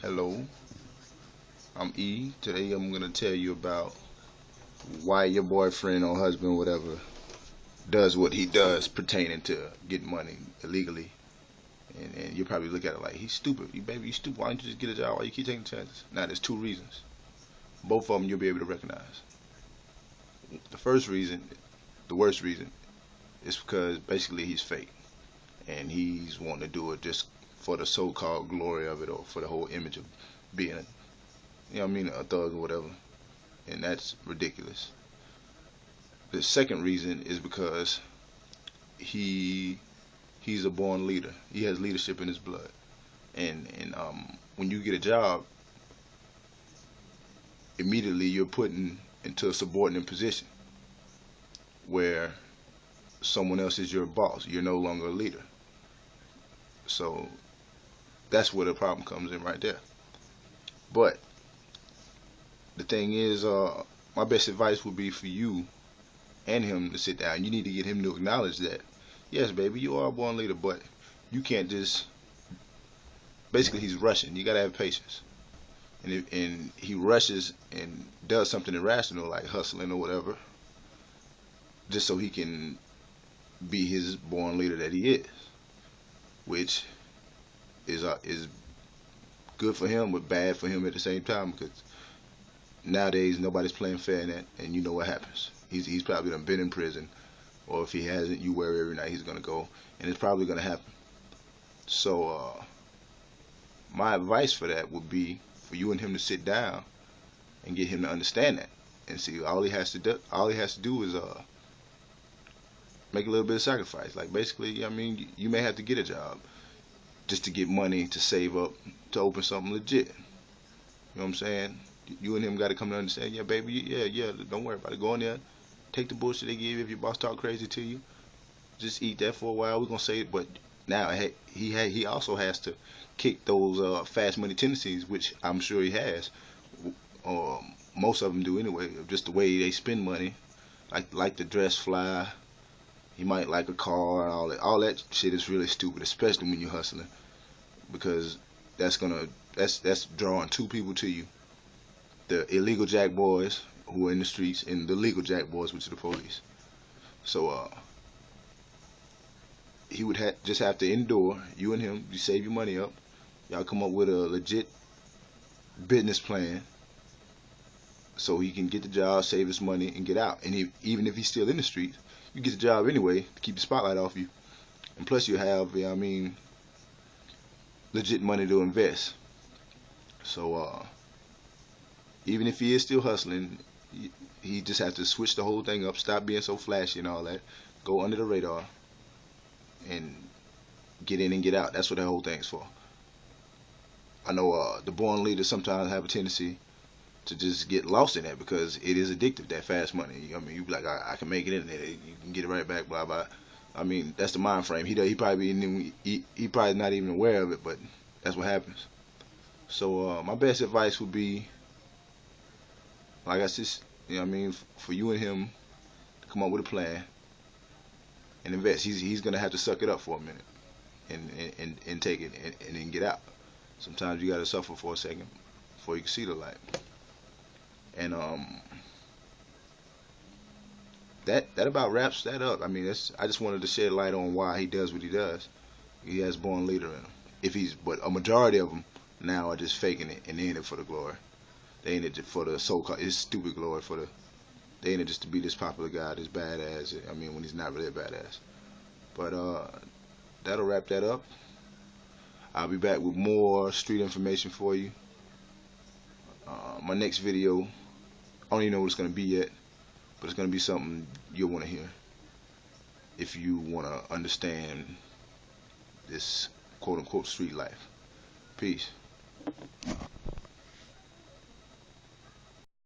Hello, I'm E. Today I'm gonna tell you about why your boyfriend or husband, whatever, does what he does pertaining to getting money illegally. And you probably look at it like he's stupid. You baby, you stupid. Why don't you just get a job? Why you keep taking chances? Now there's two reasons. Both of them you'll be able to recognize. The first reason, the worst reason, is because basically he's fake and he's wanting to do it just for the so-called glory of it or for the whole image of being, a thug or whatever. And that's ridiculous. The second reason is because he he's a born leader. He has leadership in his blood. And when you get a job, immediately you're put into a subordinate position where someone else is your boss. You're no longer a leader. So that's where the problem comes in right there. But the thing is, my best advice would be for you and him to sit down. You need to get him to acknowledge that, yes, baby, you are a born leader, but you can't just. Basically, he's rushing. You gotta have patience. And he rushes and does something irrational like hustling or whatever, just so he can be his born leader that he is, which is good for him but bad for him at the same time because nowadays nobody's playing fair in that, and you know what happens. He's probably done been in prison, or if he hasn't, you worry every night he's gonna go, and it's probably gonna happen. So my advice for that would be for you and him to sit down and get him to understand that and see all he has to do is make a little bit of sacrifice. Like basically, I mean, you may have to get a job just to get money to save up to open something legit. You know what I'm saying? You and him got to come to understand. Yeah, baby. Yeah, yeah. Don't worry about it. Go in there, take the bullshit they give you. If your boss talk crazy to you, just eat that for a while. We're gonna say it, but now he also has to kick those fast money tendencies, which I'm sure he has. Most of them do anyway. Just the way they spend money, like the dress fly. He might like a car and all that. All that shit is really stupid, especially when you're hustling, because that's gonna that's drawing two people to you: the illegal jack boys who are in the streets and the legal jack boys, which are the police. So he would just have to endure. You and him, you save your money up. Y'all come up with a legit business plan so he can get the job, save his money, and get out. And even if he's still in the streets, you get the job anyway to keep the spotlight off you. And plus, you have, legit money to invest. So even if he is still hustling, he just has to switch the whole thing up, stop being so flashy and all that, go under the radar, and get in and get out. That's what the whole thing's for. I know the born leaders sometimes have a tendency to just get lost in that because it is addictive, that fast money. I mean, you be like, I can make it in there, you can get it right back, blah blah. I mean, that's the mind frame. He probably he probably not even aware of it, but that's what happens. So my best advice would be, like I said, for you and him to come up with a plan and invest. He's gonna have to suck it up for a minute and take it and then get out. Sometimes you gotta suffer for a second before you can see the light. And that about wraps that up. I mean, I just wanted to shed light on why he does what he does. He has born leader in him. But a majority of them now are just faking it and they in it for the glory. They ain't it for the so-called, it's stupid glory for the. They ain't it just to be this popular guy, this badass. I mean, when he's not really a badass. But that'll wrap that up. I'll be back with more street information for you. My next video, I don't even know what it's gonna be yet, but it's gonna be something you'll want to hear if you want to understand this quote unquote street life. Peace.